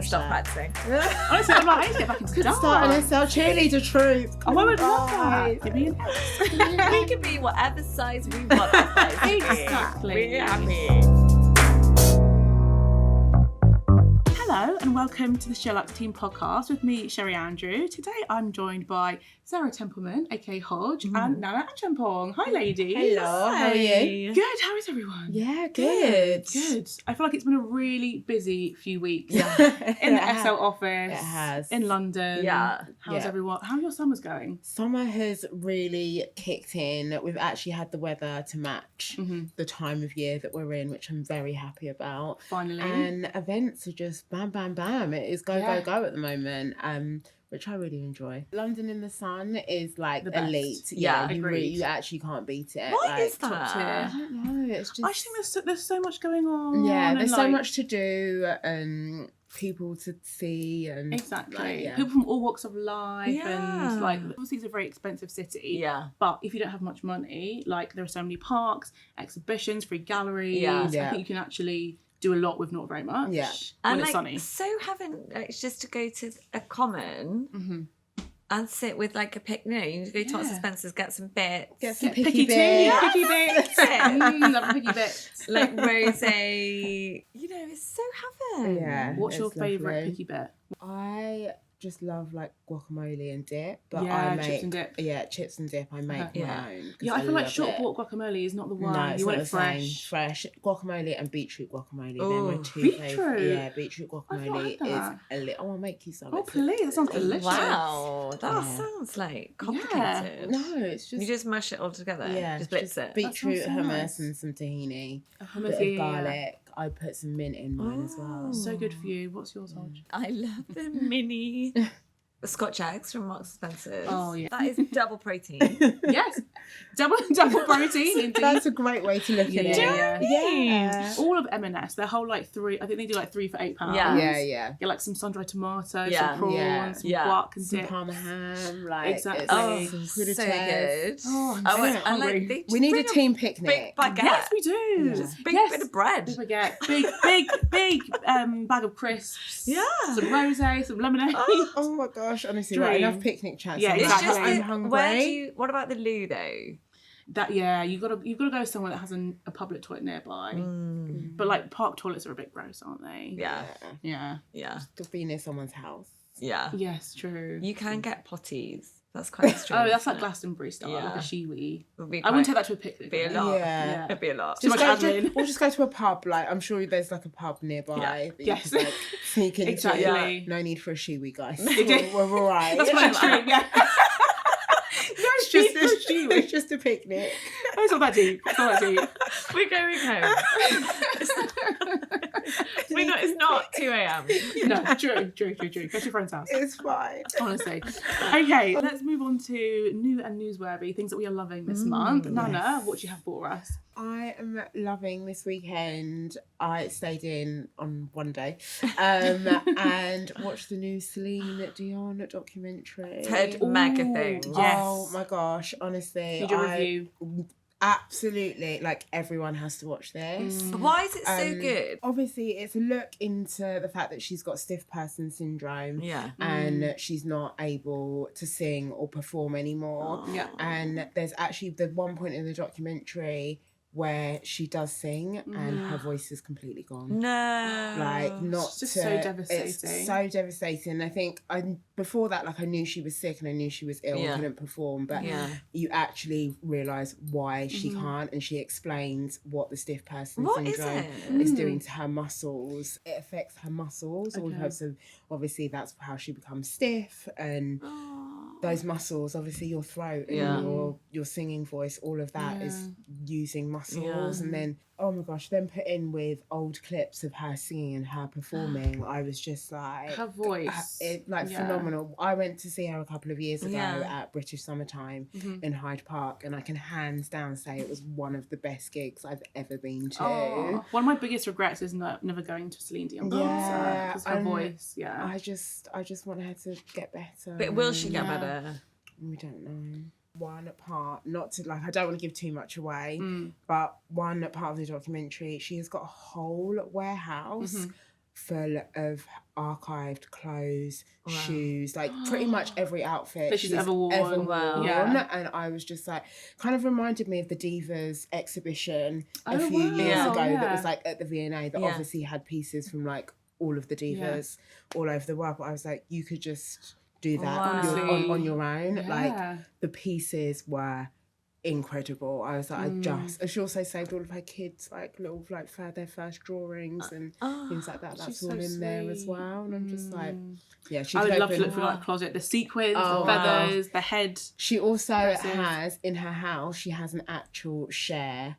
to stop practicing. Honestly, I'm like, I need to get back into Could dance. start an SL cheerleader troupe. Oh, I would love that. Give me an S. We can be whatever size we want our size to be. Exactly. We're happy. Hello and welcome to the SheerLuxe Team Podcast with me, Sherri Andrew. Today I'm joined by Sarah Templeman, aka Hodge, and Nana Acheampong. Hi, ladies. Hello, how are you? Good. How is everyone? Yeah, good. Good. I feel like it's been a really busy few weeks. Yeah. In the SL office. It has. In London. Yeah. How's everyone? How are your summers going? Summer has really kicked in. We've actually had the weather to match the time of year that we're in, which I'm very happy about. Finally. And events are just bam, bam, bam. It is go, go, go at the moment. Which I really enjoy. London in the sun is like The best. elite. Yeah, you actually can't beat it. What like, is that? I don't know. It's just. I just think there's so much going on. Yeah, there's and, so like, much to do and people to see and Exactly. like, yeah. People from all walks of life Yeah. and like obviously it's a very expensive city. Yeah. But if you don't have much money, like there are so many parks, exhibitions, free galleries. Yeah. Yeah. I think you can actually do a lot with not very much. Yeah. When And it's like, sunny. so it's just to go to a common and sit with like a picnic. You can go to Marks and Spencer's, get some bits. Get some Picky picky tea, bits. picky bits. Love the picky bits. Like rosé. You know, it's so heaven. Yeah. What's your it's favourite lovely. picky bit? I just love like guacamole and dip, but Yeah, I make chips and dip. Yeah, chips and dip. I make Yeah. my own. 'cause Yeah, I feel like love short it. bought guacamole is not the one. No, it's you not want the it same. fresh. Fresh guacamole and beetroot guacamole. They're Ooh, my two beetroot? favourite. Yeah, beetroot I've not guacamole had that. is a little. I'll make you some. Oh It's- please, that sounds delicious. Wow, that Yeah. sounds like complicated. No, it's just You just mash it all together. yeah, just blitz it. beetroot, so hummus, nice. and some tahini. Hummus, Bit of yeah. garlic. I put some mint in mine as well. So good for you. What's yours, Hodge? I love the mini Scotch eggs from Marks and Spencer's. Oh, yeah. That is double protein. Yes, double protein. Indeed. That's a great way to look at it. Yeah. Yeah. All of M&S, they're whole like three. I think they do like 3 for £8. Yeah. Yeah. Get like some sun-dried tomato, Yeah. some prawns, Yeah. some Yeah. guac and Some dip. parma ham, like Exactly. Oh, some so crudité. good. Oh, I'm I so went, and hungry. like, they just We need bring a team picnic. big baguette. Yes, we do. Just big Yes. bit of bread. Big baguette, big bag of crisps. Yeah. Some rosé, some lemonade. Oh my gosh, honestly, Dream. right, enough picnic chats. Yeah, I'm It's like, just exactly. I'm that, hungry. what about the loo though? That you've got to go somewhere that has a public toilet nearby. But like park toilets are a bit gross, aren't they? Yeah. Yeah. To be near someone's house. Yeah. Yes, true. You can get potties. That's quite strange. Oh, that's like isn't it? Glastonbury style, like Yeah. a shiwi. Would be I wouldn't quite- take that to a picnic. Be a though. lot. Yeah. It'd be a lot. Too much admin. We'll just go to a pub. Like I'm sure there's like a pub nearby. Yeah. That you Yes. can, like, sneak into. Exactly. No need for a shiwi, guys. Exactly. We're all right. That's my dream. Yeah. it's just it's just a picnic. It's not that deep. It's not that deep. We're going home. It's not 2 a.m. No, true. Go to your friend's house. It's fine. Honestly. Okay, let's move on to new and newsworthy things that we are loving this month. Nana, what do you have for us? I am loving this weekend. I stayed in on one day and watched the new Celine Dion documentary. Heard mega thing. Yes. Oh my gosh, honestly. Did you review? Absolutely, like everyone has to watch this. Why is it so good? Obviously, it's a look into the fact that she's got stiff person syndrome Yeah. and she's not able to sing or perform anymore. Yeah. And there's actually the one point in the documentary where she does sing and her voice is completely gone. No. Like not It's just to, so devastating. It's so devastating. I think before that, like I knew she was sick and I knew she was ill Yeah. and couldn't perform, but Yeah. you actually realise why she can't, and she explains what the stiff person What is syndrome it? is doing to her muscles. It affects her muscles. All of Okay. her, so obviously that's how she becomes stiff, and those muscles, obviously your throat and Yeah. your singing voice, all of that is using muscles. Yeah. And then, oh my gosh, then put in with old clips of her singing and her performing, I was just like... Her voice. Yeah. Phenomenal. I went to see her a couple of years ago Yeah. at British Summertime in Hyde Park, and I can hands down say it was one of the best gigs I've ever been to. Oh, one of my biggest regrets is never going to Celine Dion concert because her voice. Yeah. I just want her to get better. But will she get Yeah. better? We don't know. One part, not to I don't want to give too much away, but one part of the documentary, she has got a whole warehouse full of archived clothes, shoes, like pretty much every outfit that she's ever worn. Wow. Yeah. And I was just like, kind of reminded me of the Divas exhibition a few wow. years Yeah. ago Yeah. that was like at the V&A that Yeah. obviously had pieces from like all of the divas all over the world. But I was like, you could just do that Wow. on your own. Yeah. Like the pieces were incredible. I was like, and she also saved all of her kids like little like for their first drawings and things like that. That's she's all so in there as sweet. well. And I'm just like, yeah, she I could would love to open- look through like closet, the sequins, Oh, the wow. feathers, the head. She also dresses. has in her house, she has an actual Cher,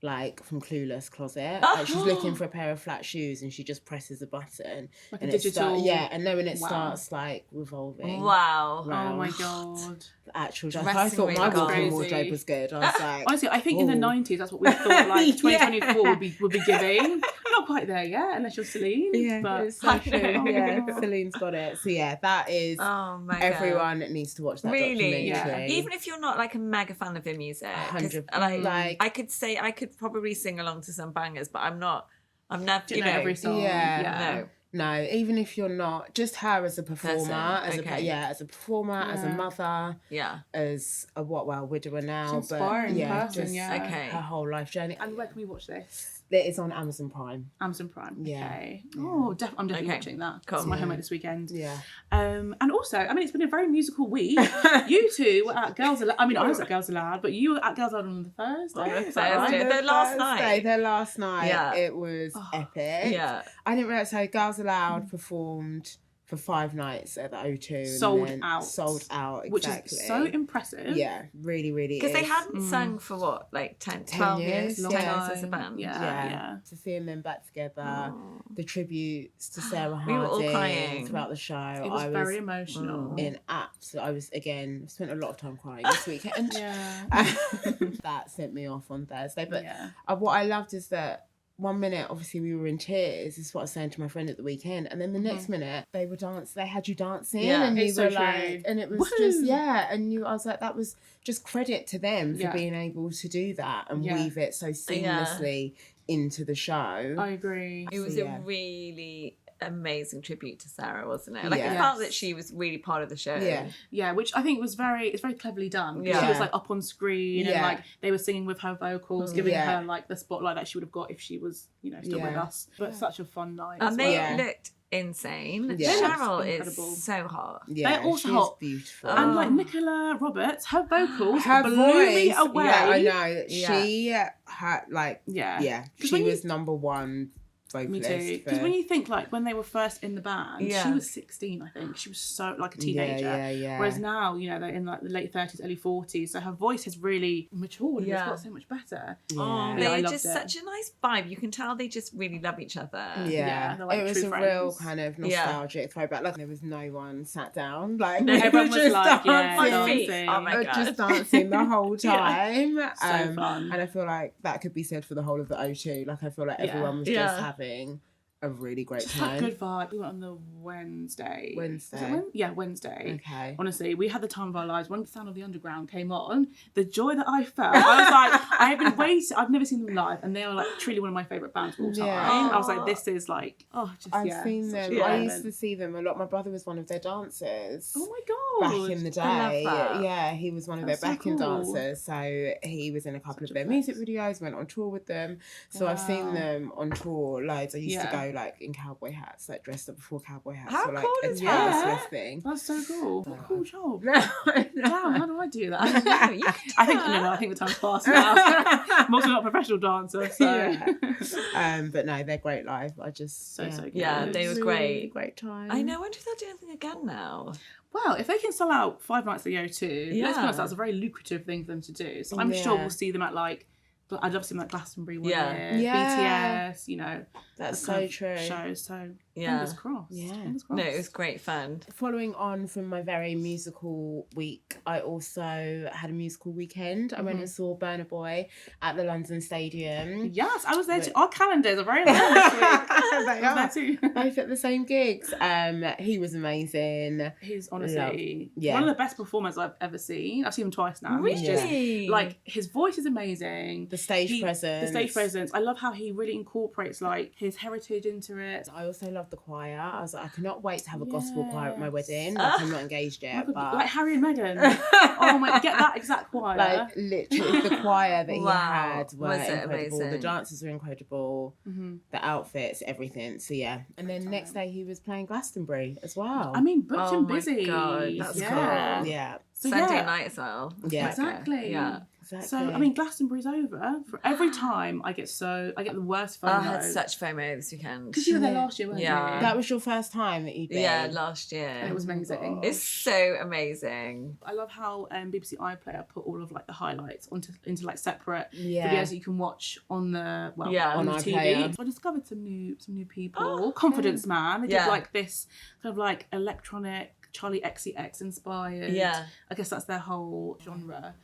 like from Clueless closet. Oh. Like she's looking for a pair of flat shoes and she just presses a button. Like and a it digital. and then when it Wow. starts like revolving. Wow. Wow. Oh my god. The actual dress. Dressing I thought my room. walk-in Crazy. wardrobe was good. I was like, Honestly, I think in the ooh. 90s that's what we thought like Yeah. 2024 would be giving. Not quite there yet, unless you're Celine. Yeah, but it's so true. know. Yeah, Celine's got it. So yeah, that is Oh my god. everyone needs to watch that Really? documentary. Even if you're not like a mega fan of her music, 'cause, 100%. like I could say I could probably sing along to some bangers, but I'm never, Do you know every song? Yeah. No, even if you're not, just her as a performer, Person, okay. as a performer, as a Yeah. mother, yeah. as a widower now, She's but inspiring yeah, person, just yeah. Okay. her whole life journey. And where can we watch this? It is on Amazon Prime. Amazon Prime. Yeah. Okay. Yeah. Oh, I'm definitely Okay. watching that. Cool. It's my homework this weekend. Yeah. And also, I mean, it's been a very musical week. You two were at Girls Aloud. I mean, I was at Girls Aloud, but you were at Girls Aloud on the Thursday. Is that Thursday. right? Their last night. Their last night. Yeah. It was epic. Yeah. I didn't realise how Girls Aloud performed for 5 nights at the O2. and Sold then out. Sold out, exactly. Which is so impressive. Yeah, really, really Because they is. hadn't sung for what, like 10, 12 years? 10 10 years. years as a band. Yeah. To seeing them back together, the tributes to Sarah We were all Harding crying. throughout the show. It was very emotional. I was again spent a lot of time crying this weekend. Yeah. That sent me off on Thursday. But Yeah. what I loved is that 1 minute, obviously, we were in tears. This is what I was saying to my friend at the weekend. And then the next minute, they were they had you dancing. Yeah. And you It's were so like, true. and it was Woo! just, I was like, that was just credit to them for Yeah. being able to do that and Yeah. weave it so seamlessly into the show. I agree. It was So, yeah. a really amazing tribute to Sarah, wasn't it? Like, Yeah. I felt that she was really part of the show. Yeah. Yeah, which I think it's very cleverly done. Yeah. She was like up on screen and Yeah. like they were singing with her vocals, giving Yeah. her like the spotlight that she would have got if she was, still with Yeah. us. But such a fun night. And as they well. looked insane. Yeah. Cheryl Incredible. is so hot. Yeah, They're also she's hot. beautiful. And like Oh. Nicola Roberts, her vocals her blew voice, me away. yeah, I know. Yeah. She had like, Yeah. 'Cause she when you- was number one Me vocalist. too. Because when you think like when they were first in the band, she Yeah. was 16, I think. She was so like a teenager. Yeah. Whereas now, they're in like the late 30s, early 40s. So her voice has really matured and Yeah. it's got so much better. Oh, Yeah, I they're loved just it. such a nice vibe. You can tell they just really love each other. Yeah, they're like it was true a real friends. kind of Yeah. nostalgic throwback. Like there was no one sat down. Like No, we were everyone was just like, yeah, dancing. On feet. dancing. Oh my god. Just dancing the whole time. So fun. And I feel like that could be said for the whole of the O2. Like I feel like everyone was Yeah. just having a really great Just that time. good vibe. We went on the Wednesday. Wednesday. Was it yeah, Wednesday. Okay. Honestly, we had the time of our lives. When the Sound of the Underground came on, the joy that I felt, I was like, I have been waiting. I've never seen them live, and they are like truly one of my favourite bands of all time. Yeah. I was like, this is like, I've seen such them. a I good used to moment. see them a lot. My brother was one of their dancers. Oh my god! Back in the day, I love that. yeah, he was one of That's their so backing cool. dancers. So he was in a couple Such of a their flex. music videos, went on tour with them. So I've seen Wow. them on tour loads. I used to Yeah. go like in cowboy hats, like dressed up before cowboy hats. How for like cool a is Taylor that? Swift thing. That's so cool. What a cool job. I know. Wow, how do I do that? No, you can do I think that. I think the time's passed now. I'm also not a professional dancer, so Yeah. But no, they're great live. I just So good. Yeah, they were really great. great time. I know. I wonder if they'll do anything again now. Well, if they can sell out 5 nights at the O2, let's be Yeah. honest, that's a very lucrative thing for them to do. So I'm sure Yeah. we'll see them at like, I'd love to see them at Glastonbury one Yeah. year, Yeah. BTS, That's kind so of true. shows. So Yeah. fingers crossed. Yeah. Fingers No, crossed. it was great fun. Following on from my very musical week, I also had a musical weekend. I went and saw Burna Boy at the London Stadium. Yes, I was there too. Wait. Our calendars are very long this week. They I are. was there too. Both at the same gigs. He was amazing. He's honestly Yeah. one of the best performers I've ever seen. I've seen him twice now. He's just Really? like, his voice is amazing. The stage The presence. stage presence. I love how he really incorporates like his heritage into it. I also loved love the choir. I was like, I cannot wait to have a gospel choir at my Yes. wedding. Like, I'm not engaged Oh my yet, God, but like Harry and Meghan. Oh my, get that exact choir. like literally the choir that he Wow. had were Was it incredible. The amazing? dances were incredible. Mhm. The outfits, everything. So yeah. And then next day he was playing Glastonbury as well. I mean, booked Oh and my busy. God, that's yeah. cool. yeah. So Sunday yeah. night as well. Yeah. Exactly. Yeah. Exactly. So I mean, Glastonbury's over. For every time I get the worst I FOMO. had such FOMO this weekend. Because you were there last year, weren't Yeah. you? that was your first time that you'd been. Yeah, last year. And it was amazing. It's so amazing. I love how BBC iPlayer put all of like the highlights into like separate Yeah. videos that you can watch on the on Yeah. the On TV. iPlayer. So I discovered some new people. Oh, Confidence Man. They Yeah. did like this kind of like electronic Charlie XCX inspired. Yeah. I guess that's their whole genre.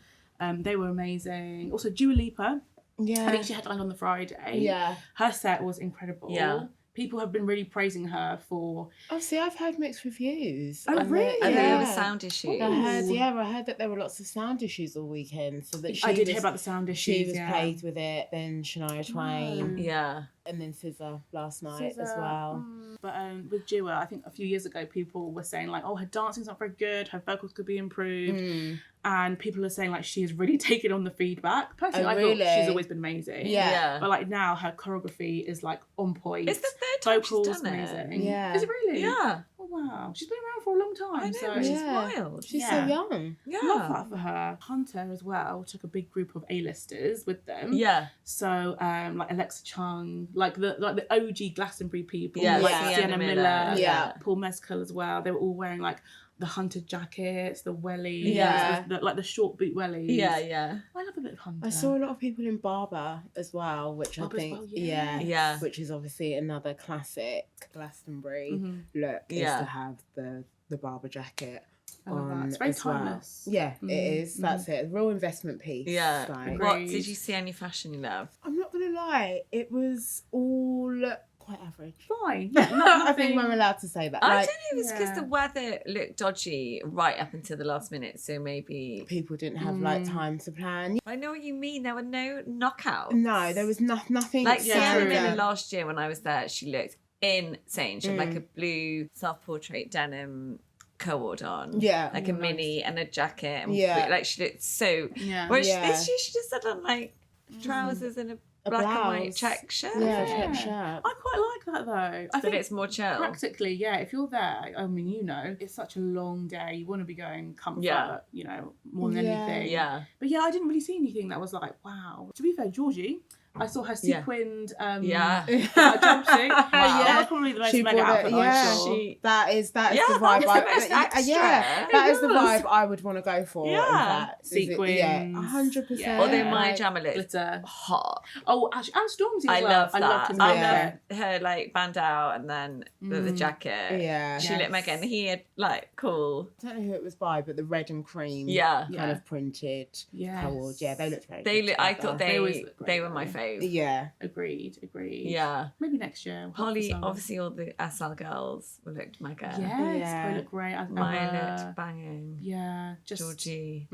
They were amazing. Also, Dua Lipa. Yeah. I think she headlined on the Friday. Yeah. Her set was incredible. Yeah. People have been really praising her for. Oh, see, I've heard mixed reviews. Oh, And really? And yeah. there were sound issues. I heard that there were lots of sound issues all weekend. So that she I did was, hear about the sound issues. she was yeah. plagued with it. Then Shania Twain, Yeah. and then SZA last night as SZA, well. But with Dua, I think a few years ago people were saying like, oh, her dancing's not very good, her vocals could be improved, and people are saying like she has really taken on the feedback. Personally, Oh, I really? thought she's always been amazing. Yeah. But like now her choreography is like on point. It's the third time vocals she's done it. amazing. Yeah. Is it really? Yeah. Oh wow, she's been around for a long time. I know, so which is Yeah. wild. She's Yeah. so young. Yeah. love that for her. Hunter as well took a big group of A-listers with them. Yeah. So like Alexa Chung, like the OG Glastonbury people, Yeah. like Yeah. Sienna Miller, Yeah. Paul Mescal as well. They were all wearing like the hunter jackets, the wellies, Yeah. like the short boot wellies. Yeah. Yeah. I love a bit of hunter. I saw a lot of people in Barber as well, which Barber I as think, well, yeah. Yeah. which is obviously another classic Glastonbury Mhm. look, Yeah. is to have the Barber jacket I love that. on It's very as well. timeless. Yeah, Mhm. it is. That's it. A real investment piece. Yeah. Like, What Agreed. did you see any fashion you love? I'm not gonna lie, it was all quite average. Fine. Yeah, I think I'm allowed to say that. I Like, don't know if it's because Yeah. the weather looked dodgy right up until the last minute, so maybe. people didn't have like time to plan. I know what you mean. There were no knockouts. No, there was nothing. Like Yeah, Sienna true. Miller last year when I was there, she looked insane. She had like a blue self-portrait denim co-ord on. Yeah. Like a mini and a jacket. And Yeah. like she looked so. Yeah. Whereas Yeah. this year she just had on like trousers and a black and white blouse. check shirt. Yeah, Yeah. check shirt. I quite like that though. I But think it's more chill. practically, yeah. If you're there, I mean, you know, it's such a long day. You want to be going comfort, Yeah. you know, more than Yeah. anything. Yeah. But yeah, I didn't really see anything that was like, wow. To be fair, Georgie, I saw her Yeah. sequined Yeah. jumpsuit. Wow. That was probably the most She mega bought it, outfit yeah. I saw. She- That is Yeah, the that vibe. was the most extra. Yeah, It that is the was. vibe I would want to go for. Yeah. in fact. Is it- Sequins. Yeah, 100%. Yeah. Although my Like, jammer looks glitter. hot. Oh, actually, and Stormzy as I well. love I that. loved his I outfit. love her like band out and then the jacket. Yeah. She looked mega. And he had like cool. I don't know who it was by, but the red and cream Yeah. kind Yeah. of printed Yes. colours. Yeah, they looked very They good look, I thought together. They always they look great, they were my though. fave. Yeah. Agreed. Yeah. Maybe next year. We'll hope for Holly, some. obviously all the SL girls looked mega. Yes, Yeah. they look great. As Mine ever. looked banging. Yeah, just Georgie.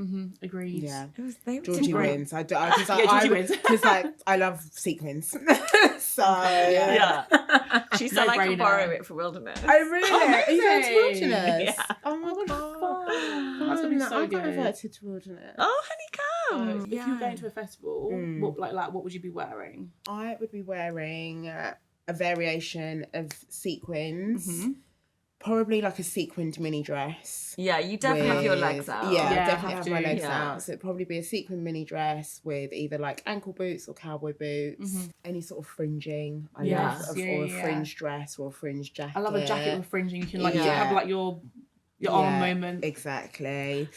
agreed. Yeah. They were Georgie great. wins. Because Georgie wins. I love sequins. So Yeah. She said I can No-brainer. borrow it for Wilderness. I really. Are you going to amazing. Wilderness? Yeah. Oh my god, fun. That's gonna be so I got good. invited to Wilderness. Oh, honey, come. If you were going to a festival, what would you be wearing? I would be wearing a variation of sequins, probably like a sequined mini dress. Yeah, you definitely have your with- legs out. Yeah, Yeah, definitely have have my to, legs yeah. out. So it'd probably be a sequin mini dress with either like ankle boots or cowboy boots, any sort of fringing. I Yes, love, yeah, or a yeah. fringe dress or a fringe jacket. I love a jacket with fringing. You can like Yeah. have like your arm moment. Exactly.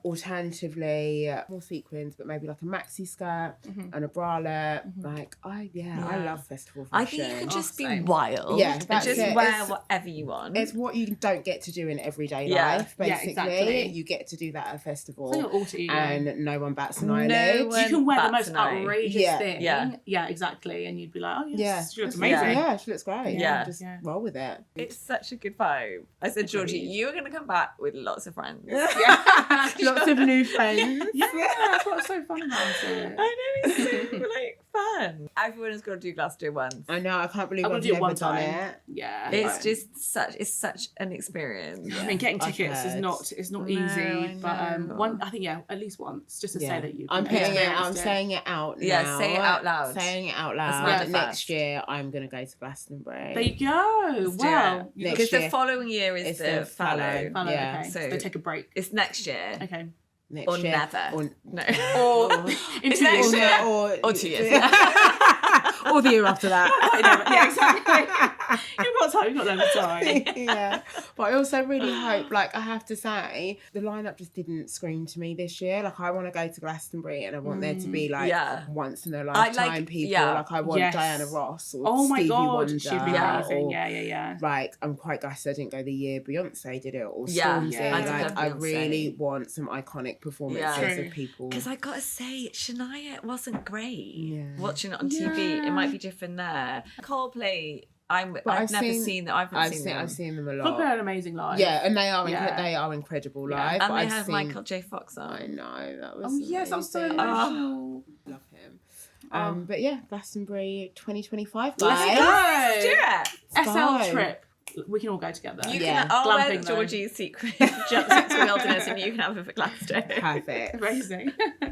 Alternatively, more sequins, but maybe like a maxi skirt and a bralette. Like, I love festival I fashion. think you can just be same. wild. Yeah, and that's just it. wear It's- whatever you want. It's what you don't get to do in everyday Yeah. life, Yeah, basically. exactly. You get to do that at a festival. So you're all to you. And no one bats an No eyelid. one- You can wear the Bats most an eye. outrageous Yeah. thing. Yeah. Exactly. And you'd be like, oh yes, Yeah, she looks Yeah, amazing. Yeah, she looks great. Yeah. Just Yeah. roll with it. It's such a good vibe. I said, Georgie, you are going to come back with lots of friends. Lots of new friends. Yeah, that's what's so fun about it. I know, it's so like fun. Everyone has got to do Glasto once. I know, I can't believe I'm gonna I've do it never one done time. it. Yeah. It's just such an experience. I mean, getting I've tickets is heard. not No, easy, I but know. I think at least once, just to say that you. I'm putting it out. I'm experienced it. saying it out now. Yeah, say it out loud. Saying it out That's loud. not Next fast. year, I'm gonna go to Glastonbury. There you go. Wow. Next Because the year. following year is It's the the fallow. Follow, Yeah. okay. So- So take a break. It's next year. Okay. Next Or year. never. Or, No. Or in 2 next years. year. Or 2 years. or the year after that. Yeah, exactly. You've got time. You've got loads of time. Yeah, but I also really hope, like, I have to say, the lineup just didn't scream to me this year. Like, I want to go to Glastonbury and I want there to be like once in a lifetime people. yeah. Like, I want Yes. Diana Ross or Oh my Stevie god, Wonder. she'd be Yeah. amazing. Or, Yeah. like, I'm quite gutted I didn't go the year Beyonce did it, or Yeah, Stormzy. yeah. I did Like, love I Beyonce. really want some iconic performances True. of people. Because I gotta say, Shania wasn't great. Yeah. Watching it on TV, it might be different there. Coldplay, I've never seen that. I've them. seen them a Coldplay lot. are an amazing live. Yeah, and they are Yeah. they are incredible Yeah. live. And but they I've have seen, Michael J. Fox on. I know, that was Oh yes, I'm so amazing. emotional. Love him. But yeah, Glastonbury 2025. Let's guys. go. Do it. SL Go. trip. We can all go together. You Yeah. can. I'll wear Glamping, though. Georgie's secret jumpsuit to wilderness, and you can have a Glasto. Perfect. Amazing.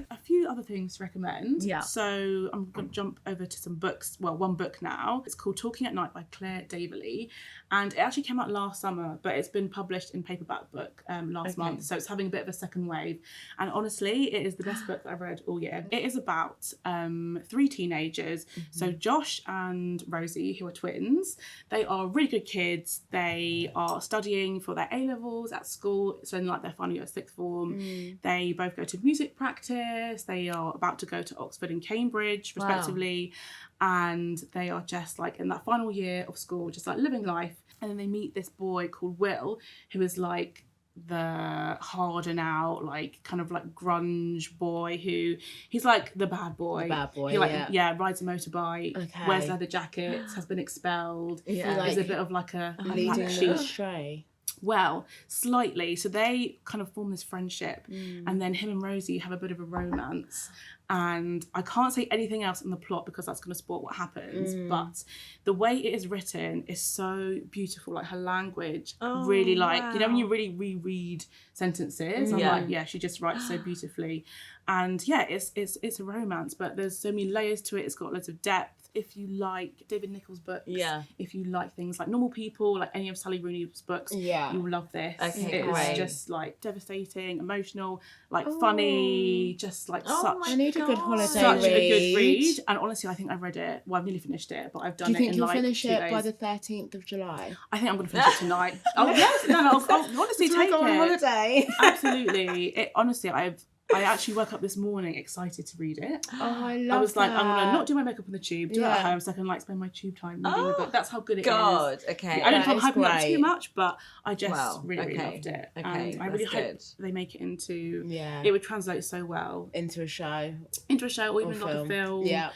A few other things to recommend. Yeah. So I'm going to jump over to some books. Well, one book now. It's called Talking at Night by Claire Daverley. And it actually came out last summer, but it's been published in paperback book last month. So it's having a bit of a second wave. And honestly, it is the best book that I've read all year. It is about 3 teenagers. So Josh and Rosie, who are twins, they are really good kids. They are studying for their A-levels at school. So in like their final year of 6th form. They both go to music practice. They are about to go to Oxford and Cambridge, respectively. And they are just like in that final year of school, just like living life. And then they meet this boy called Will, who is like the harder out, like kind of like grunge boy who he's like the bad boy. The bad boy, he rides a motorbike, Okay. wears leather jackets, has been expelled. Yeah. Is a bit of like a Leading black them sheep. astray. Well, slightly. So they kind of form this friendship, and then him and Rosie have a bit of a romance. And I can't say anything else in the plot because that's going to spoil what happens. But the way it is written is so beautiful. Like her language, really like, you know, when you really reread sentences, I'm like, yeah, she just writes so beautifully. And yeah, it's a romance, but there's so many layers to it. It's got loads of depth. If you like David Nicholls' books, if you like things like Normal People, like any of Sally Rooney's books, you'll love this. Okay, it's great. just like devastating, emotional, like funny, just like I need a good holiday such read. a good read. And honestly, I think I read it. Well, I've nearly finished it, but I've done Do you think it in you'll like finish 2 it days. by the 13th of July? I think I'm going to finish it tonight. Oh yes, no, I'll honestly To take go on it. holiday. Absolutely. It honestly, I actually woke up this morning excited to read it. Oh, I love I was like, that. I'm going to not do my makeup on the tube, do it at Yeah. home so I can like spend my tube time reading the book. That's how good it is. God, okay. I didn't That hype is it up too great. much, but I just Wow, really okay. loved it. Okay, And I really that's hope good. they make it into, Yeah. it would translate so well Into a show. into a show or even Or like a film. Yeah.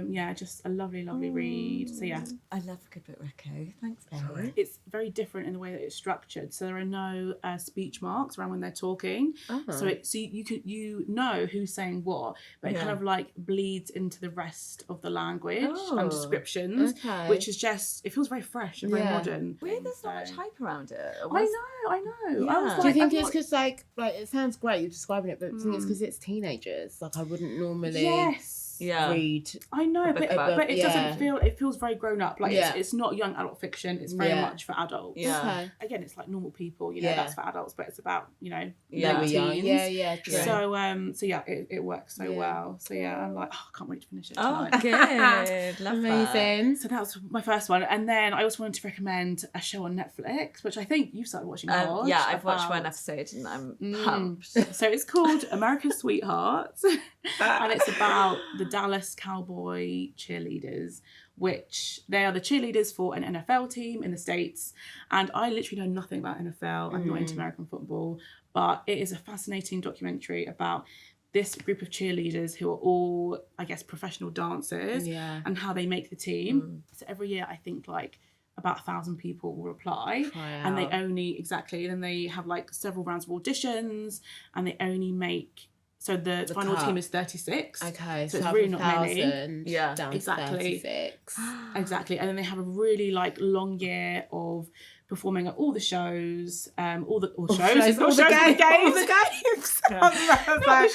Yeah, just a lovely, lovely read. So yeah, I love a good book reco. Thanks, babe. it's very different in the way that it's structured. So there are no speech marks around when they're talking. So you know who's saying what, but it kind of like bleeds into the rest of the language and descriptions, Okay. which is just, it feels very fresh and very Yeah. modern. Weird, there's not much hype around it. I know. I Yeah. was Do Do you like, think I'm it's not- because like it sounds great you're describing it, but I think it's because it's teenagers. Like I wouldn't normally Yes. Yeah. read. I know, book but about- it yeah. doesn't feel. It feels very grown up. Like Yeah. it's not young adult fiction. It's very Yeah. much for adults. Yeah. Okay. Again, it's like Normal People. You know, Yeah. that's for adults, but it's about Yeah. They were late young. teens. Yeah, true. So yeah, it works so Yeah. well. So yeah, I'm like, oh, I can't wait to finish it Oh, tonight. good. Love Amazing. So that was my first one, and then I also wanted to recommend a show on Netflix, which I think you started watching. Hodge, Yeah, I've watched one about- episode and I'm pumped. So it's called America's Sweethearts, and it's about the Dallas Cowboy cheerleaders, which they are the cheerleaders for an NFL team in the States. And I literally know nothing about NFL. I'm not into American football, but it is a fascinating documentary about this group of cheerleaders who are all, I guess, professional dancers Yeah. and how they make the team. So every year, I think like about 1,000 people will apply, and they only then they have like several rounds of auditions, and they only make So the final cut. team is 36. Okay, so it's really not many. 1,000 Yeah. down Exactly. to 36. Exactly. And then they have a really like long year of performing at all the shows, all the games. All the games.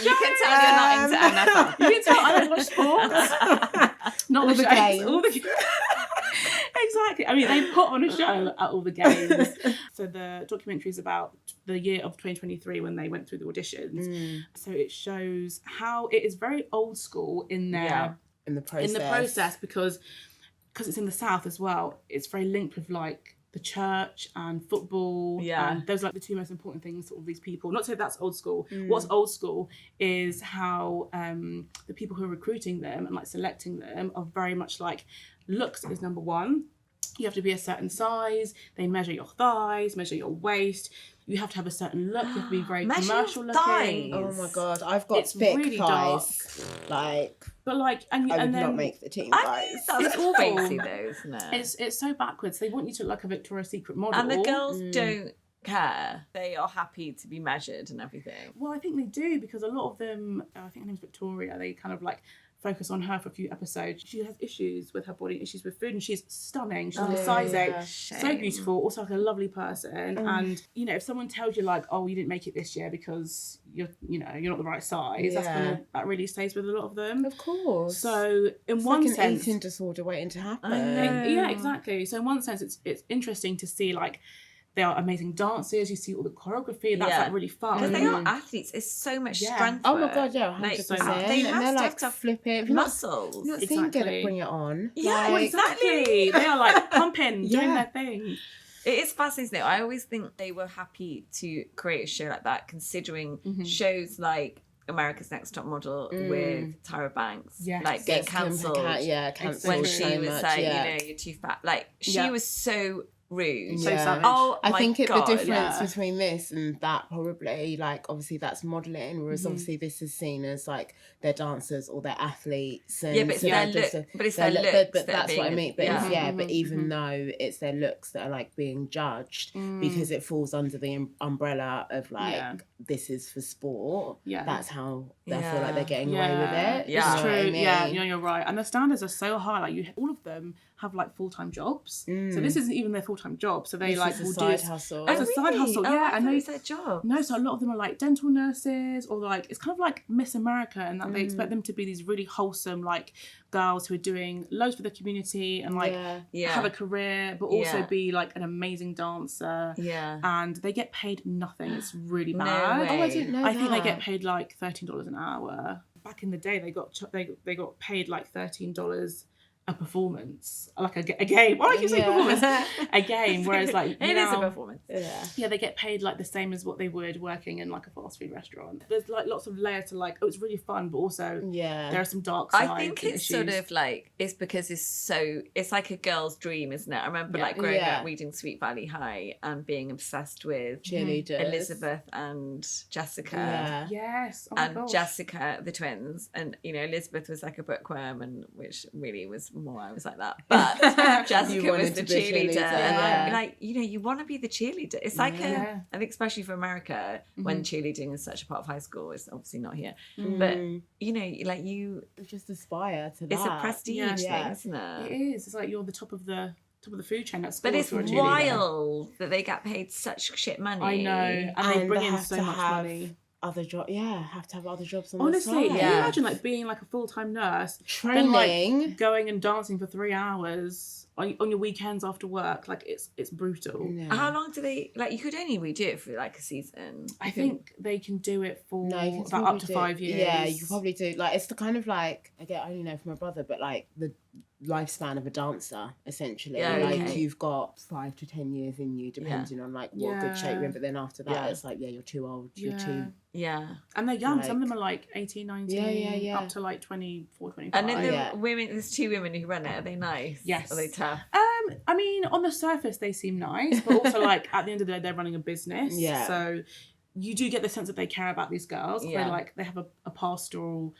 You can tell you're not into NFL. You can tell I don't watch sports. Not All the the shows. games. All the Exactly. I mean, they put on a show at all the games. So the documentary is about the year of 2023 when they went through the auditions. So it shows how it is very old school in their in the process because it's in the South as well. It's very linked with like the church and football. And those are like the two most important things of these people. Not to say that's old school. What's old school is how the people who are recruiting them and like selecting them are very much like looks is number one. You have to be a certain size. They measure your thighs, measure your waist. You have to have a certain look. You have to be very commercial looking. Oh my god, I've got It's thick really thighs. But like, and I would then not make the team, I guys. think that's all basic though, isn't it? it's so backwards. They want you to look like a Victoria's Secret model. And the girls don't care. They are happy to be measured and everything. Well, I think they do because a lot of them, I think her name's Victoria, they kind of like focus on her for a few episodes. She has issues with her body, issues with food, and she's stunning. She's a size 8, so beautiful, also like a lovely person. And you know, if someone tells you like, oh, you didn't make it this year because you're not the right size, that really stays with a lot of them. Of course. So in it's one like an sense, eating disorder waiting to happen. yeah, exactly. So in one sense, it's interesting to see like they are amazing dancers. You see all the choreography, and that's like really fun. Because they are athletes. It's so much strength. Oh my god, yeah, 100%. They have and they're to like have flipping muscles. You've not seen Get It, Bring It On. Yeah, like, exactly. They are like pumping, doing their thing. It is fascinating. I always think they were happy to create a show like that, considering shows like America's Next Top Model with Tyra Banks, like getting cancelled. Cancelled when she so was much, like, you know, you're too fat. Like she was so rude. So savage. Oh I my think God. the difference between this and that probably, like, obviously that's modelling, whereas obviously this is seen as like they're dancers or they're athletes. And but it's their look. But it's their looks. But that's what I mean. But but even Mm-hmm. though it's their looks that are like being judged because it falls under the umbrella of like this is for sport. That's how they feel like they're getting away with it. Yeah, it's true. I mean? Yeah, you're right. And the standards are so high. Like all of them have like full-time jobs. So this isn't even their full-time job. So they This like is a will side do hustle. It's a side hustle. I And it's their job. No, so a lot of them are like dental nurses, or like it's kind of like Miss America, and that they expect them to be these really wholesome like girls who are doing loads for the community and like have a career, but also be like an amazing dancer. And they get paid nothing. It's really bad. No way. Oh, I didn't know I think they that. get paid like $13 an hour. Back in the day, they got paid like $13 a performance, like a game. Why do I keep saying performance? A game. Whereas like it now, is a performance. Yeah, they get paid like the same as what they would working in like a fast food restaurant. There's like lots of layers to like, oh, it's really fun, but also there are some dark sides. I think it's sort of like, it's because it's like a girl's dream, isn't it? I remember like growing up reading Sweet Valley High and being obsessed with Cheerleaders. Elizabeth and Jessica. Yes. Oh and Jessica, the twins. And, you know, Elizabeth was like a bookworm, and which really was more, I was like that. But Jessica was the cheerleader. And like, you know, you want to be the cheerleader. It's like I think especially for America, when cheerleading is such a part of high school, it's obviously not here. But, you know, like you just aspire to that. It's a prestige thing, isn't it? It is. It's like you're the top of the food chain at school. But it's wild that they get paid such shit money. I know. And they bring in so much money. Other job, have to have other jobs on Honestly, the side. can you imagine like being like a full-time nurse, training, then, like, going and dancing for 3 hours on your weekends after work? Like it's brutal. Yeah. How long do they like? You could only redo it for like a season. I think they can do it for about up to 5 years. Yeah, you could probably do like it's the kind of like I only know from my brother, but like the lifespan of a dancer essentially. You've got 5 to 10 years in you, depending on like what good shape you're in. But then after that, it's like you're too old. You're too. Yeah. And they're young. Some of them are like 18, 19, up to like 24, 25. And then the women, there's 2 women who run it. Are they nice? Yes. Are they tough? I mean, on the surface they seem nice, but also like at the end of the day they're running a business. Yeah. So you do get the sense that they care about these girls. Yeah. They have a pastoral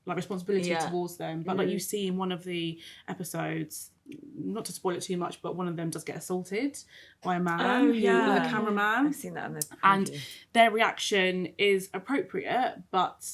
like responsibility towards them. But like you see in one of the episodes, not to spoil it too much, but one of them does get assaulted by a man, the cameraman. I've seen that on the preview. And their reaction is appropriate, but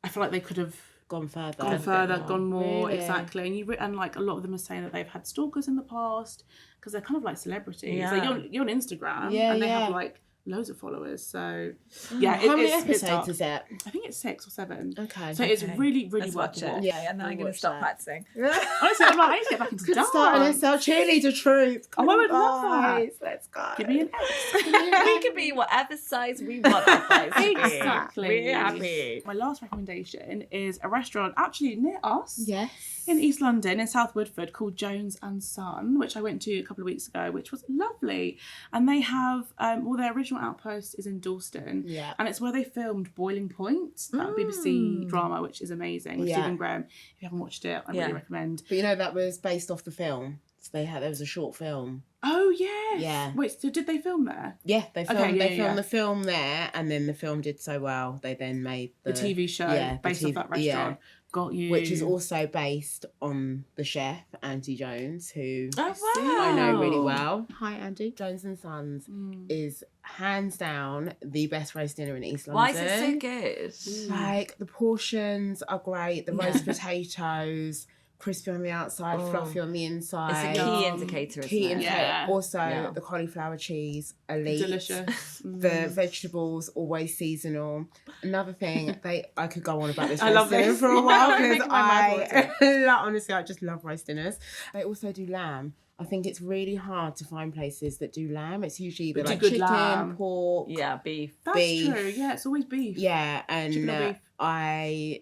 I feel like they could have gone further, gone more. Really? Exactly. And like a lot of them are saying that they've had stalkers in the past because they're kind of like celebrities. Like you're on Instagram and they have like loads of followers. So yeah, how many episodes is it? I think it's 6 or 7. Okay. So it's really Let's worth watch it. it. Yeah, and then I'm going to stop practicing. Honestly, I'm like, I need to get back into dance. Start an SL cheerleader troop. I would love that. Let's go. Give me an S. We can be whatever size we want our size to be. Exactly. We're happy. My last recommendation is a restaurant actually near us. Yes. In East London, in South Woodford, called Jones and Son, which I went to a couple of weeks ago, which was lovely. And they have, their original outpost is in Dalston. Yeah. And it's where they filmed Boiling Point, that BBC drama, which is amazing, with Stephen Graham. If you haven't watched it, I really recommend. But you know, that was based off the film. So there was a short film. Oh, yes. Yeah. Wait, so did they film there? Yeah, they filmed, filmed the film there, and then the film did so well, they then made the TV show based off that restaurant. Yeah. Got you. Which is also based on the chef, Andy Jones, who wow. I know really well. Hi, Andy. Jones and Sons is hands down the best roast dinner in East London. Why is it so good? Like, the portions are great, the roast potatoes, crispy on the outside, fluffy on the inside. It's a key indicator, isn't it? Yeah. Also, the cauliflower cheese, elite. Delicious. The vegetables, always seasonal. Another thing, I could go on about this I love roast dinner this. for a while because I honestly, I just love roast dinners. They also do lamb. I think it's really hard to find places that do lamb. It's usually either like chicken, lamb. pork. Yeah, beef. That's beef. true. Yeah, it's always beef. Yeah, Chicken or and beef. I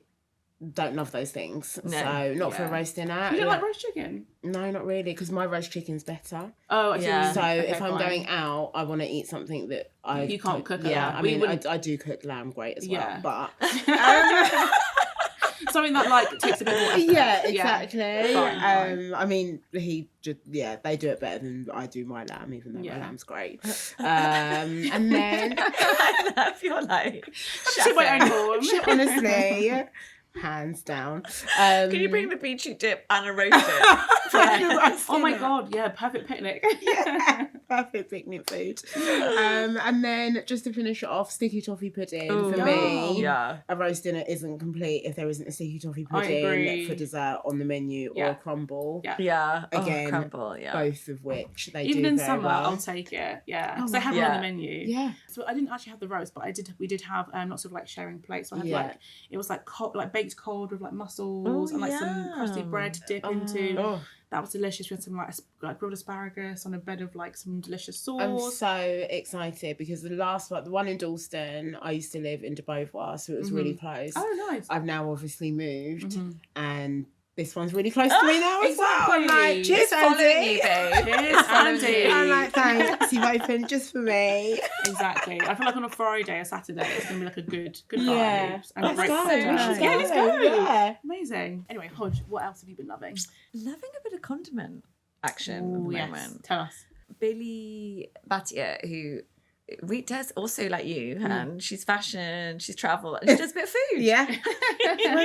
don't love those things. No. So not for a roast dinner. You don't like roast chicken? No, not really, because my roast chicken's better. Oh, I see. Yeah. So Okay, if I'm fine. going out, I want to eat something that You can't cook at Yeah, that. I We mean, wouldn't- I do cook lamb great as well, Yeah. but Something that like takes a bit more effort. yeah, exactly. Fine. I mean, they do it better than I do my lamb, even though my lamb's great. And then I love your like. To my own horn. honestly, hands down. Can you bring the beetroot dip and a roast it? Oh my god, yeah, perfect picnic. Yeah, perfect picnic food. And then just to finish it off, sticky toffee pudding for me. Yeah. A roast dinner isn't complete if there isn't a sticky toffee I pudding agree. for dessert on the menu or a crumble. Yeah. Yeah. Again, Crumble, yeah. Both of which they Even do in very summer, well. I'll take it. Yeah, because they have it on the menu. Yeah. So I didn't actually have the roast, but we did have lots of like sharing plates. So I had like it was like baked cod with like mussels and like some crusty bread to dip into. Oh. That was delicious. We had some like grilled asparagus on a bed of like some delicious sauce. I'm so excited because the one in Dalston, I used to live in Debrief, so it was really close. Oh, nice. I've now obviously moved and this one's really close to me now as well. I'm like, cheers, Following Andy. you, babe. Cheers, Andy. I'm like, thanks, you've opened just for me. Exactly. I feel like on a Friday or Saturday, it's going to be like a good Yeah. vibes. And Let's great go. food. Yeah, let's go. Yeah. Amazing. Anyway, Hodge, what else have you been loving? Loving a bit of condiment action at the moment. Tell us. Billy Battier, who does also like you, and she's fashion, she's travel, and she does a bit of food. Yeah.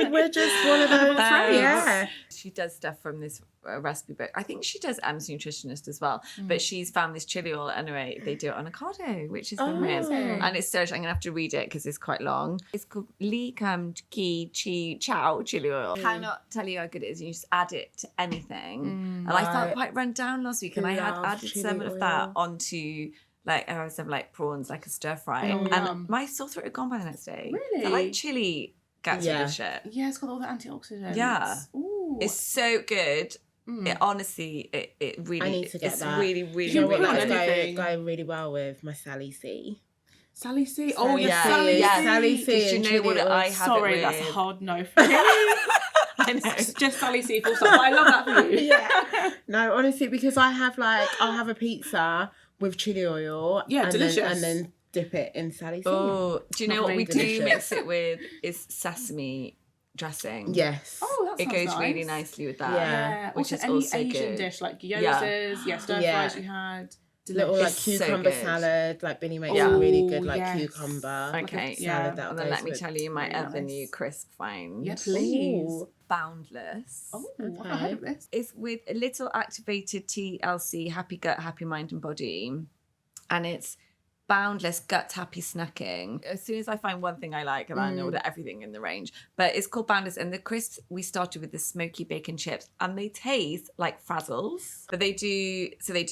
we're just one of those. Yeah. She does stuff from this recipe book. I think she does Em's Nutritionist as well, but she's found this chili oil anyway. They do it on avocado, which is brilliant. And it's so, I'm going to have to read it because it's quite long. It's called Li Kum Ki Chi Chow chili oil. Cannot tell you how good it is. You just add it to anything. And I felt quite run down last week, and I had added some of that onto like I was having like prawns, like a stir fry, and my sore throat had gone by the next day. Really? So, like chili gets rid of shit. Yeah, it's got all the antioxidants. Yeah. Ooh. It's so good. It honestly, it really, I need to get it's that. really, really, You know what really that's good. going really well with my Sally C. Sally C. Oh, Sally yeah, C. Sally C. Yeah. Sally C. Did you and know chili what oil. I have? Sorry, it that's a with? hard no for me. I know. It's just Sally C. Full stop. But I love that for you. Yeah. No, honestly, because I'll have a pizza with chili oil. Yeah, and delicious. And then dip it in Sally C. Oh, do you know what we Delicious. do mix it with? Is sesame dressing. Yes. Oh, that It sounds goes nice. really nicely with that. Yeah. Which also, is any also Asian good. dish like gyozas, stir fries you had. Little like It's so cucumber good. salad, like Binny makes a really good like yes. cucumber Okay. salad that And then goes let me with- tell you my Really other nice. new crisp find. Yeah, please. Ooh. Boundless. Oh, I've not heard of this. It's with a little activated TLC, happy gut, happy mind and body. And it's boundless gut happy snacking. As soon as I find one thing I like, and I order everything in the range. But it's called Boundless, and the crisps we started with the smoky bacon chips, and they taste like Frazzles. But they do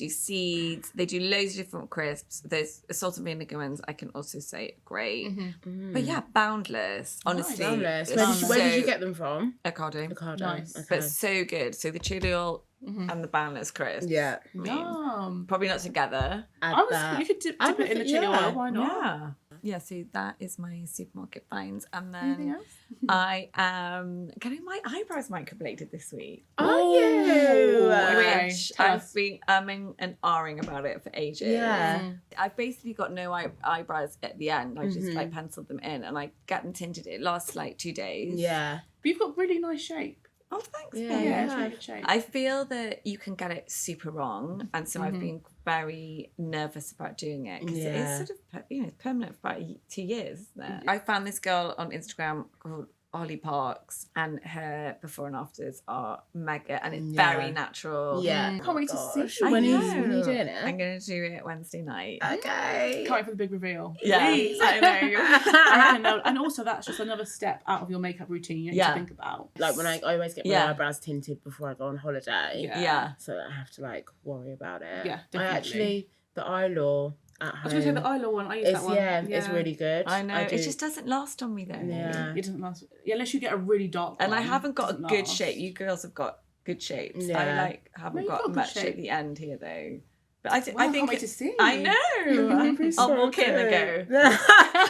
seeds, they do loads of different crisps. There's salt and vinegar ones, I can also say great. But yeah, Boundless. Honestly, Boundless. it's Where did you so- get them from? Ocado. Ocado. Nice. Okay. But so good. So the chili oil and the Boundless crisps. Yeah. I mean, Yum. probably not together. Add I was. that. You could dip I it in the would- chili yeah. oil. Why not? Yeah. Yeah, so that is my supermarket finds. And Anything then else? I am getting my eyebrows microbladed this week. Oh, yeah. Okay. Which Tell I've us. been umming and ahhing about it for ages. Yeah. I've basically got no eyebrows at the end. I just like penciled them in and I get them tinted. It lasts like 2 days. Yeah. But you've got really nice shape. Oh, thanks. Yeah, babe. Yeah, yeah. it's really good shape. I feel that you can get it super wrong, and so I've been very nervous about doing it because Yeah. it's sort of it's permanent for about 2 years. There, I found this girl on Instagram called Ollie Parks, and her before and afters are mega, and it's Yeah. very natural. Yeah. Can't wait to see. I When are you know. doing it? I'm gonna do it Wednesday night. Okay. Can't wait for the big reveal. Yeah, Please. I know. I reckon they'll- and also that's just another step out of your makeup routine you need Yeah. to think about. Like when I always get my Yeah. eyebrows tinted before I go on holiday. Yeah. Yeah. So I have to like worry about it. Yeah, I definitely. actually, the eye law at home. I was going to say the Isla one. I use It's, that one. yeah, it's really good. I know. do- It just doesn't last on me though. Yeah. It doesn't last. Yeah, unless you get a really dark And one. I haven't got a Doesn't good last. shape. You girls have got good shapes. Yeah. I like haven't No, you've got got good much shape. at the end here though. But I Wow, think can't wait to see. I know. I'll walk in and go.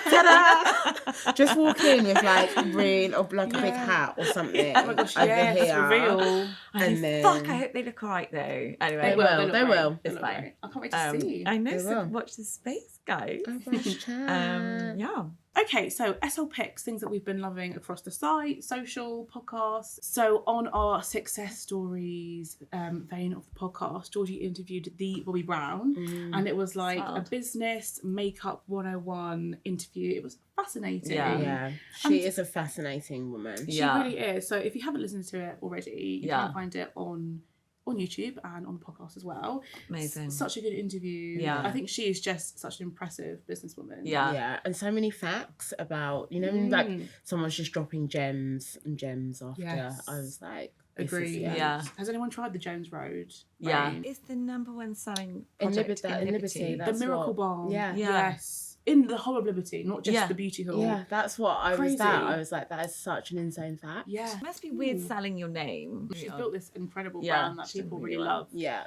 Ta-da! Just walk in with like real or like a big hat or something. Oh my gosh, over yeah, that's here. reveal. And then Fuck, I hope they look alright though. Anyway, They will, look they great. will. They It's look fine. great. I can't wait to see. I know. They So will. watch this space, guys. Oh, gosh, chat. Yeah. Okay, so SL picks, things that we've been loving across the site, social, podcasts. So on our success stories vein of the podcast, Georgie interviewed the Bobby Brown, and it was like a Sad. business makeup 101 interview. It was fascinating. Yeah. Yeah, she is a fascinating woman. She Yeah. really is. So if you haven't listened to it already, you Yeah. can find it on YouTube and on the podcast as well. Amazing. Such a good interview. Yeah. I think she is just such an impressive businesswoman. Yeah. Yeah, and so many facts about, you know, like someone's just dropping gems and gems after. Yes. I was like, this is Agree. it. Yeah. Has anyone tried the Jones Road? Yeah. range? It's the #1 selling In product Liberty, Liberty. that's The Miracle what- Balm. Yeah. Yeah. Yes. In the whole of Liberty, not just Yeah. the Beauty Hall. Yeah, that's what I was Crazy. that. I was like, that is such an insane fact. Yeah. It must be weird selling your name. She's built this incredible Yeah, brand that she's people done really really well. love. Yeah.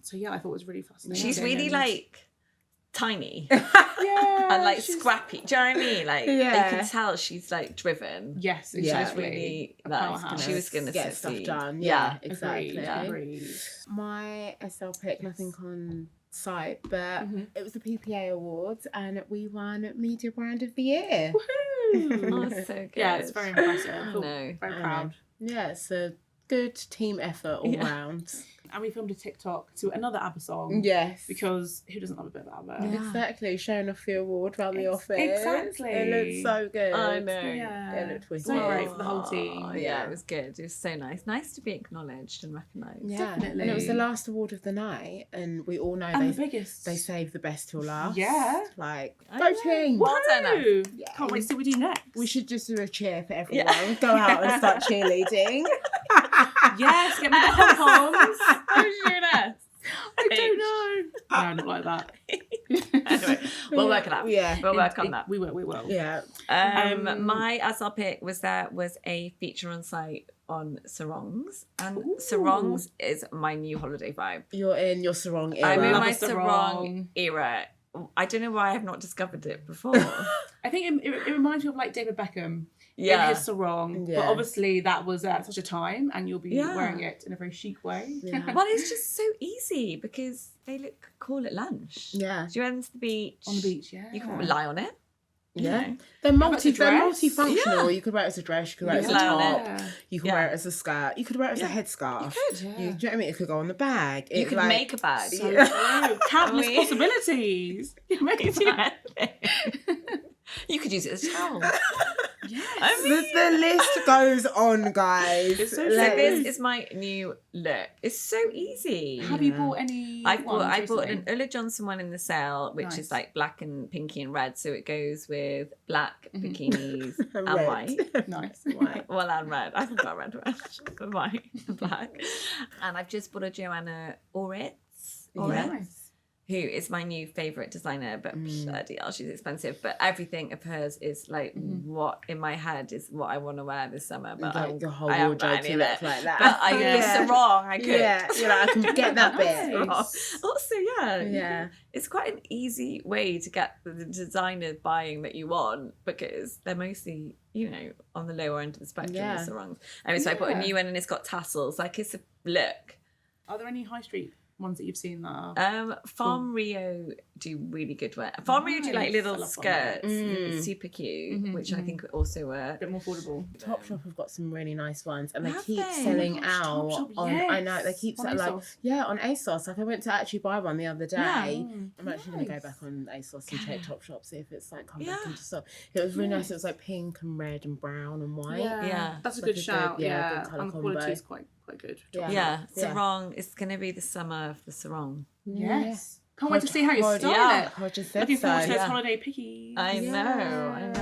So yeah, I thought it was really fascinating. She's really And- like tiny yeah, and like she's- scrappy. Do you know what I mean? Like Yeah. you can tell she's like driven. Yes, Yeah. She was exactly. really A nice. powerhouse. She was gonna get stuff succeed. done. Yeah. Yeah, exactly. Agreed. Yeah. Agreed. My SL pick, nothing on site, but it was the PPA Awards and we won Media Brand of the Year. Oh, so good. Yeah, it's very impressive. I feel know. very I proud. know. Yeah, it's a good team effort all round. And we filmed a TikTok to another ABBA song. Yes. Because who doesn't love a bit of ABBA? Yeah. Exactly, showing off the award around the office. Exactly. It looked so good. I know. Yeah. It looked wicked. So great for the whole team. Oh, yeah, it was good. It was so nice. Nice to be acknowledged and recognised. Yeah, Definitely. and it was the last award of the night, and we all know And the they biggest. saved the best till last. Yeah. Like, I go know. team! Well done, Anne. Woo! Yeah. Can't wait to see what we do next. We should just do a cheer for everyone. Yeah. Go out and start cheerleading. Yes, get me the pom-poms. I don't know. No, not like that. Anyway, we'll work it out. Yeah. We'll work on that. We will. Yeah. My SL pick was a feature on site on sarongs, and Ooh. sarongs is my new holiday vibe. You're in your sarong era. I'm in love my a sarong. sarong era. I don't know why I have not discovered it before. I think it reminds me of like David Beckham Yeah. in his sarong. But Yeah. obviously that was at such a time and you'll be Yeah. wearing it in a very chic way. Yeah. Well, it's just so easy because they look cool at lunch. Yeah. Do you went to the beach? On the beach, yeah. You can lie on it. Yeah, they're multifunctional. Yeah. You could wear it as a dress. You could wear it as a top. Yeah. You could wear it as a skirt. You could wear it as a headscarf. You could. Do you know what I mean? It could go on the bag. You could make a bag. So true. Countless possibilities. You make You could use it as a towel. Yes. The list goes on, guys. It's so So true. this is my new look. It's so easy. Have you bought any? I bought recently? an Ulla Johnson one in the sale, which is like black and pinky and red. So it goes with black bikinis and Red. white. Nice. White. Well, and red. I haven't got a red one. White and black. And I've just bought a Joanna Oritz. Nice. Who is my new favourite designer, but bloody hell, she's expensive. But everything of hers is like what in my head is what I want to wear this summer. But Like your whole I haven't wardrobe got to any of look it. like that. But it's wrong. I could. Yeah, you're like, I can get that bit. Nice. Also, Yeah. it's quite an easy way to get the designer buying that you want because they're mostly, on the lower end of the spectrum, the sarongs. Anyway, so I put a new one and it's got tassels. Like it's a look. Are there any high street ones that you've seen that are Farm Rio do really good wear. Farm Rio do like Nice. I little love Farm skirts, Rio. super cute, which I think also work. a bit more affordable? Topshop have got some really nice ones, and they Have keep they? selling Oh my gosh, out Topshop, on. yes. I know they keep On selling ASOS. on ASOS. Like I went to actually buy one the other day. Yeah. I'm actually gonna go Nice. back on ASOS and check Topshop, see if it's like come back Yeah. into stock. It was really nice. It was like pink and red and brown and white. Yeah. That's a Like good a good- shout. yeah, good colour and combo. quality is quite good. Yeah. Yeah, Yeah. sarong. It's going to be the summer of the sarong. Yes. Can't wait to see how you Hodge- style yeah. it. Hodge just said Looking forward so. to those Yeah. holiday pickies. I know.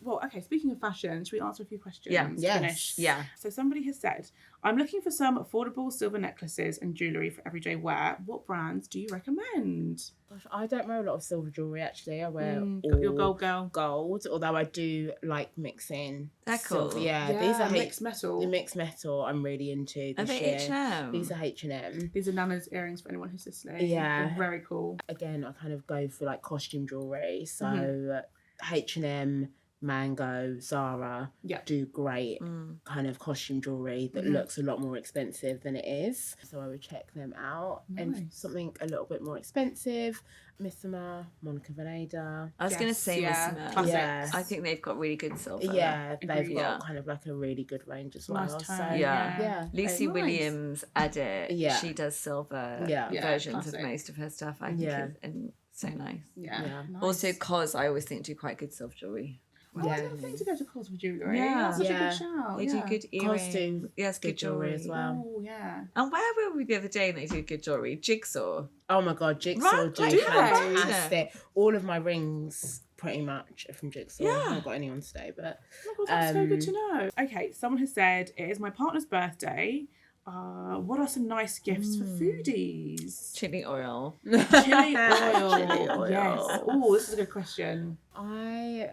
Well, okay, speaking of fashion, should we answer a few questions? Yeah. to Yes. Finish? Yeah. So somebody has said, I'm looking for some affordable silver necklaces and jewellery for everyday wear. What brands do you recommend? Gosh, I don't wear a lot of silver jewellery actually. I wear Got your all gold girl. gold, although I do like mixing. They're cool. silver. Yeah, these are mixed metal. the mixed metal. I'm really into Are this they year. H&M? These are H&M. These are Nana's earrings for anyone who's listening. Yeah. They're very cool. Again, I kind of go for like costume jewellery. So Mm-hmm. H&M, Mango, Zara Yeah. do great kind of costume jewellery that looks a lot more expensive than it is. So I would check them out. And Nice. something a little bit more expensive, Missima, Monica Verneda. I was going to Yes, say yeah. Missima. Classics. Yeah. I think they've got really good silver. Yeah, they've Agreed. got Yeah. kind of like a really good range as well. Nice So tone, Yeah. yeah. Lucy Nice. Williams edit. Yeah. She does silver Yeah. Yeah, versions classic. of most of her stuff. I think Yeah. it's and so nice. Yeah. Yeah. Nice. Also, cause I always think do quite good silver jewelry. Oh, I Yeah. didn't think to go to cause for jewellery. Yeah. That's such Yeah. a good shout. They yeah. do good earrings. Costume, Yes, good jewelry as well. Oh, yeah. And where were we the other day and they did good jewelry? Jigsaw. Oh my god, Jigsaw Right, do do they? fantastic. All of my rings pretty much are from Jigsaw. Yeah. I haven't got any on today, but Oh my God, that's so good to know. Okay, someone has said, it is my partner's birthday. What are some nice gifts for foodies? Chili oil. Chili oil. Chili oil. Yes. Oh, this is a good question. I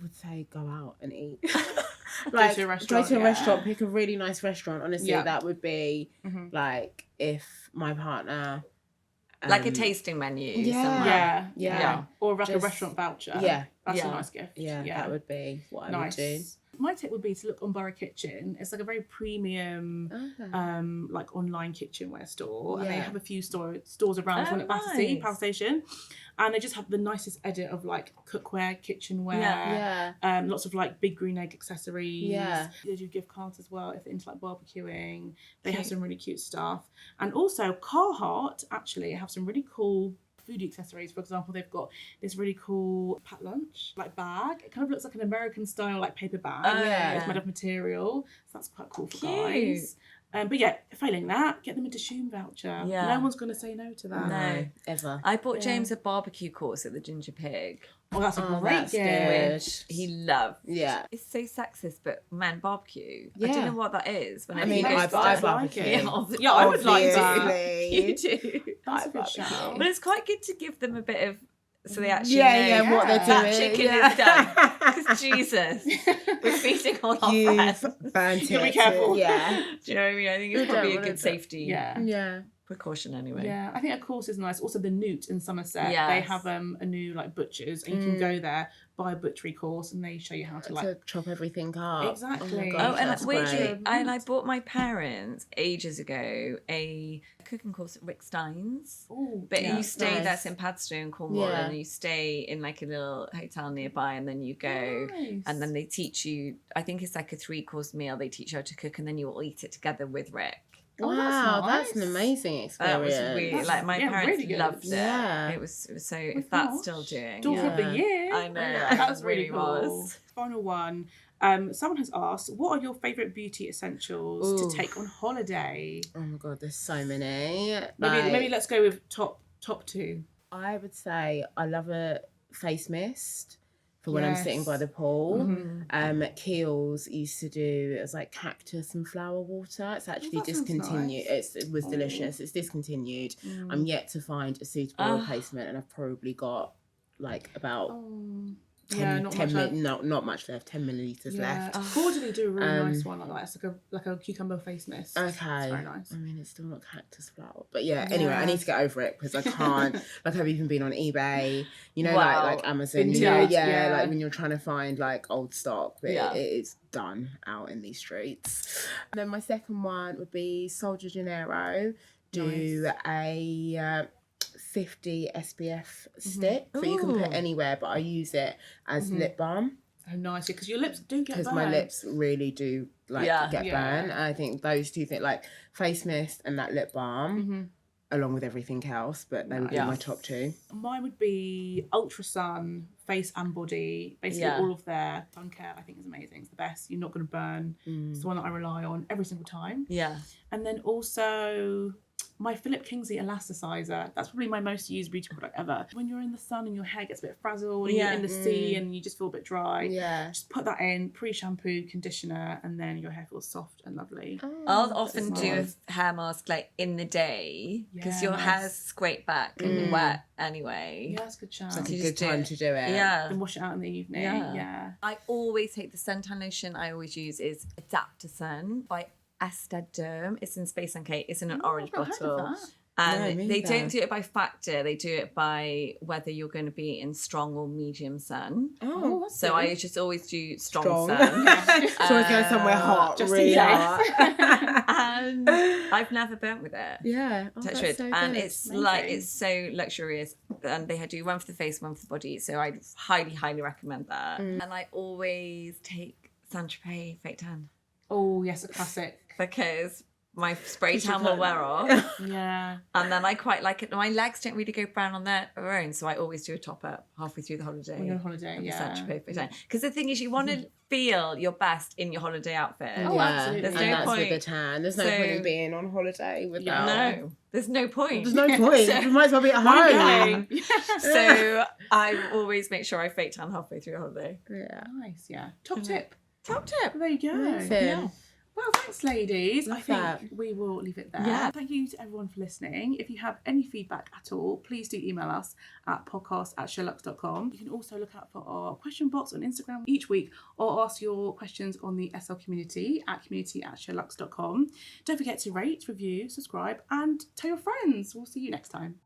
would say go out and eat. Go to a restaurant, yeah. Pick a really nice restaurant. Honestly, Yeah. that would be Mhm. like if my partner Like a tasting menu. yeah. somewhere. Yeah. Or like a Just- restaurant voucher. Yeah. That's Yeah. a nice gift. Yeah, that would be what I would do. nice. My tip would be to look on Borough Kitchen. It's like a very premium, like online kitchenware store, and they Yeah. have a few stores around. There's one at Battersea nice. Power Station, and they just have the nicest edit of like cookware, kitchenware. Yeah. Lots of like big green egg accessories. Yeah. They do gift cards as well if they're into like barbecuing. They have Cute. some really cute stuff. And also Carhartt actually have some really cool foodie accessories. For example, they've got this really cool packed lunch like bag. It kind of looks like an American style like paper bag. Oh, yeah. It's made of material. So that's quite cool for Cute. guys. But yeah, failing that, get them a Dishoom voucher. Yeah. No one's going to say no to that. No. Ever. I bought James a barbecue course at the Ginger Pig, Oh, that's a Oh, great that's gift. good. which he loved. Yeah. It's so sexist, but man, barbecue. I Yeah. don't know what that is. When I mean, everyone I goes barbecue. barbecue. Yeah, I would like that. Obviously. You do. That's a I good barbecue. shout. But it's quite good to give them a bit of, so they actually Yeah, know what they're doing. that chicken yeah. is done. Because Jesus, we're feeding all our You've friends. burnt Gotta be it. careful. Yeah. Do you know what I mean? I think it's We don't probably a wanna good do- safety. Yeah. Yeah. precaution anyway. Yeah, I think a course is nice. Also, the Newt in Somerset, they have a new like butchers, and you can go there, buy a butchery course, and they show you how to like to chop everything up. Exactly. Oh, and that's weirdly, great. I bought my parents ages ago a cooking course at Rick Stein's. Ooh, But yeah. you stay Nice. there in Padstow in Cornwall, Yeah. and you stay in like a little hotel nearby, and then you go, Nice. and then they teach you. I think it's like a 3-course meal. They teach you how to cook, and then you all eat it together with Rick. Oh, Wow, that's that's an nice. amazing experience. That was really like my yeah, parents really good. loved it. Yeah. It was so. Oh If my that's gosh. still doing, Daughter of the year. I know. Yeah, that was really It cool. was. Final one. Someone has asked, what are your favourite beauty essentials to take on holiday? Oh my god, there's so many. Maybe let's go with top 2. I would say I love a face mist for when I'm sitting Yes. by the pool. Mm-hmm. Kiehl's used to do it was like cactus and flower water. It's actually that sounds discontinued. nice. It was delicious. It's discontinued. Mm. I'm yet to find a suitable replacement, and I've probably got like about Oh. 10, Yeah, not 10 much left. not much left. 10 milliliters left. Cordially do a really nice one like that. It's like a cucumber face mist. Okay. It's very nice. I mean, it's still not cactus flower, but yeah. Anyway, I need to get over it because I can't. Like, I've even been on eBay, you know, Wow. like Amazon. You Vintage, know, yeah. like when you're trying to find like old stock, but Yeah. it is done out in these streets. And then my second one would be Soldier Janeiro. Do a 50 SPF stick that you can put Ooh. anywhere, but I use it as lip balm. Oh, nice. Because your lips do get Because burned. my lips really do get Yeah. burned. I think those two things, like face mist and that lip balm, Mm-hmm. along with everything else, but they would be my top 2. Mine would be Ultra Sun, face and body. Basically, Yeah. all of their sun care, I think, is amazing. It's the best. You're not going to burn. It's the one that I rely on every single time. Yeah. And then also my Philip Kingsley elasticizer. That's probably my most used beauty product ever. When you're in the sun and your hair gets a bit frazzled, and you're in the sea and you just feel a bit dry, Yeah. just put that in, pre-shampoo, conditioner, and then your hair feels soft and lovely. I'll often that's do nice. a hair mask like in the day because Yeah, your nice. hair's scraped back and wet anyway. Yeah, that's a good chance. It's like You a just good do time it. to do it. Yeah. And wash it out in the evening. Yeah. Yeah. I always take the suntan lotion I always use is Adaptosun by Estée Derm. It's in Space and Cake. It's in an orange I've not heard of bottle. that. And No, me they neither. don't do it by factor. They do it by whether you're going to be in strong or medium sun. Oh, that's So good. I just always do strong Strong. sun. So always go somewhere hot, just really in case. hot. And I've never burnt with it. Yeah. Oh, Touch that's wood. so And good. it's like, Amazing. it's so luxurious. And they do one for the face, one for the body. So I highly, highly recommend that. And I always take Saint-Tropez fake tan Oh, yes, a classic. because my spray you tan will put- wear off. Yeah. And then I quite like it. My legs don't really go brown on their own. So I always do a top up halfway through the holiday. When you're on holiday, of the yeah. Saint-Tropez fake tan. Because the thing is, you want to feel your best in your holiday outfit. Oh, yeah, absolutely. There's and no that's with point. the tan. There's no So- point in being on holiday without. No, there's no point. There's no point. You might as well be at Where are you home. going? So I always make sure I fake tan halfway through a holiday. Yeah. Nice, yeah. Top tip. Top tip. There you go. Amazing. Yeah. Well, thanks, ladies. Love I think that. we will leave it there. Yeah. Thank you to everyone for listening. If you have any feedback at all, please do email us at podcast@SheerLuxe.com. You can also look out for our question box on Instagram each week or ask your questions on the SL community at community@SheerLuxe.com. Don't forget to rate, review, subscribe, and tell your friends. We'll see you next time.